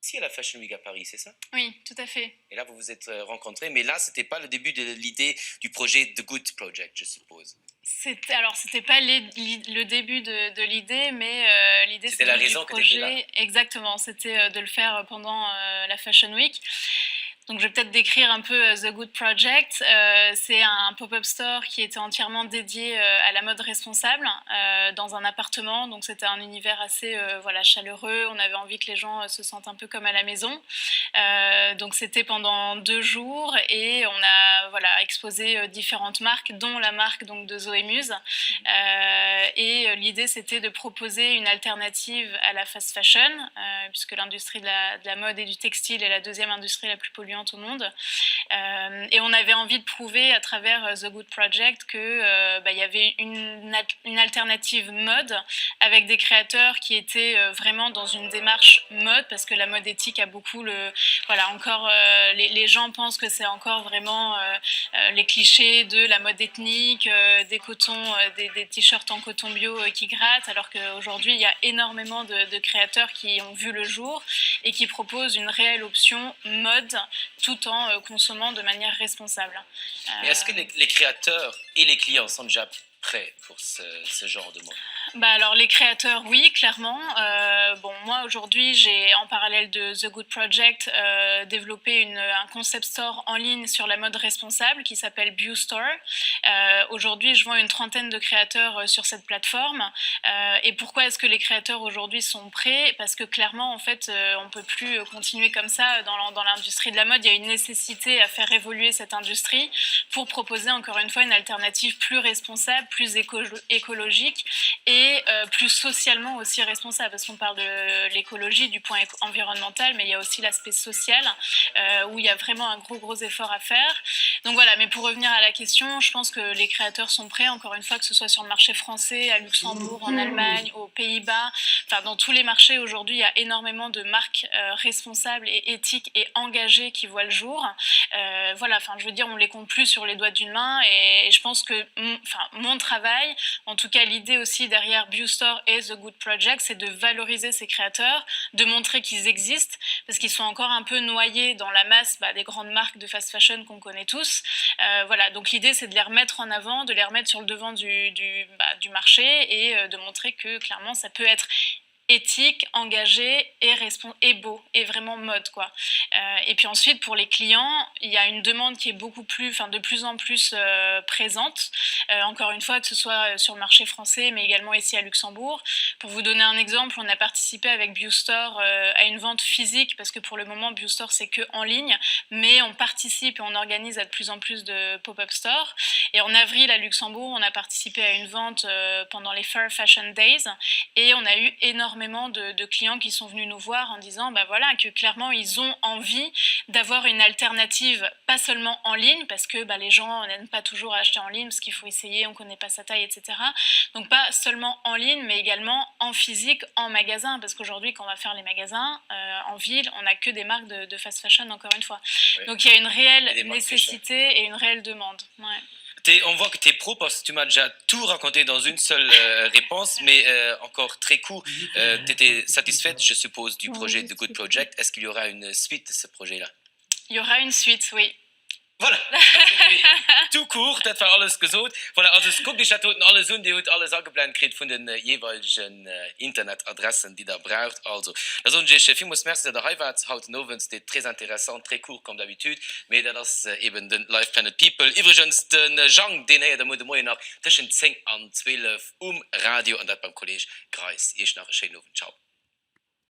ici à la Fashion Week à Paris, c'est ça? Oui, tout à fait. Et là, vous vous êtes rencontrés, mais là, c'était pas le début de l'idée du projet The Good Project, je suppose. C'était pas le début de l'idée, mais l'idée C'était la c'était du raison que tu étais là. projet. Exactement, c'était de le faire pendant la Fashion Week. Donc, je vais peut-être décrire un peu The Good Project. C'est un pop-up store qui était entièrement dédié à la mode responsable dans un appartement. Donc, c'était un univers assez voilà, chaleureux. On avait envie que les gens se sentent un peu comme à la maison. Donc, c'était pendant 2 jours et on a voilà, exposé différentes marques, dont la marque donc, de Zoé Muse. Et l'idée, c'était de proposer une alternative à la fast fashion, puisque l'industrie de la mode et du textile est la deuxième industrie la plus polluante au monde. Et on avait envie de prouver à travers The Good Project que y avait une alternative mode avec des créateurs qui étaient vraiment dans une démarche mode, parce que la mode éthique a beaucoup voilà, encore les gens pensent que c'est encore vraiment les clichés de la mode ethnique, des cotons, des t-shirts en coton bio qui grattent, alors qu'aujourd'hui il y a énormément de créateurs qui ont vu le jour et qui proposent une réelle option mode tout en consommant de manière responsable. Mais est-ce que les créateurs et les clients sont déjà prêts pour ce genre de monde? Alors les créateurs, oui, clairement. Bon, moi aujourd'hui, j'ai en parallèle de The Good Project développé un concept store en ligne sur la mode responsable qui s'appelle Bew Store. Aujourd'hui, je vois une trentaine de créateurs sur cette plateforme. Et pourquoi est-ce que les créateurs aujourd'hui sont prêts? Parce que clairement, en fait, on peut plus continuer comme ça dans l'industrie de la mode. Il y a une nécessité à faire évoluer cette industrie pour proposer encore une fois une alternative plus responsable, plus écologique et plus socialement aussi responsable, parce qu'on parle de l'écologie du point environnemental, mais il y a aussi l'aspect social où il y a vraiment un gros effort à faire. Donc voilà, mais pour revenir à la question, je pense que les créateurs sont prêts, encore une fois, que ce soit sur le marché français, à Luxembourg, en Allemagne, aux Pays-Bas, enfin dans tous les marchés aujourd'hui, il y a énormément de marques responsables et éthiques et engagées qui voient le jour. Voilà, enfin je veux dire, on les compte plus sur les doigts d'une main, et je pense que mon travail, en tout cas l'idée aussi derrière Bew Store et The Good Project, c'est de valoriser ces créateurs, de montrer qu'ils existent, parce qu'ils sont encore un peu noyés dans la masse des grandes marques de fast fashion qu'on connaît tous. Voilà, donc l'idée c'est de les remettre en avant, de les remettre sur le devant du marché, et de montrer que clairement ça peut être éthique, engagé et beau, et vraiment mode quoi. Et puis ensuite pour les clients, il y a une demande qui est de plus en plus présente. Encore une fois, que ce soit sur le marché français, mais également ici à Luxembourg. Pour vous donner un exemple, on a participé avec Bew Store à une vente physique, parce que pour le moment Bew Store c'est que en ligne, mais on participe et on organise de plus en plus de pop-up stores. Et en avril à Luxembourg, on a participé à une vente pendant les Fair Fashion Days, et on a eu énormément de clients qui sont venus nous voir en disant voilà, que clairement ils ont envie d'avoir une alternative, pas seulement en ligne, parce que les gens n'aiment pas toujours acheter en ligne, parce qu'il faut essayer, on ne connaît pas sa taille, etc. Donc pas seulement en ligne, mais également en physique, en magasin, parce qu'aujourd'hui quand on va faire les magasins en ville, on n'a que des marques de fast fashion, encore une fois. Oui. Donc il y a une réelle nécessité et une réelle demande. Ouais. On voit que tu es pro parce que tu m'as déjà tout raconté dans une seule réponse, mais encore très court. Tu étais satisfaite, je suppose, du projet The Good Project. Est-ce qu'il y aura une suite de ce projet-là? Il y aura une suite, oui. Voilà, zu court, das war alles gesagt. Voilà, also es guckt, ich hatte alles und die hat alles angeplant gekriegt von den jeweiligen Internetadressen, die da braucht. Also, also ich vielmals merci, dass ihr wart heute Abend, c'était très intéressant, très court comme d'habitude, mais das eben den Live Planet People. Übrigens, den Jean, den er, der muss morgen nach zwischen 10 und 12 Radio und das beim Kollege Greis. Ich nach schönen Abend, ciao.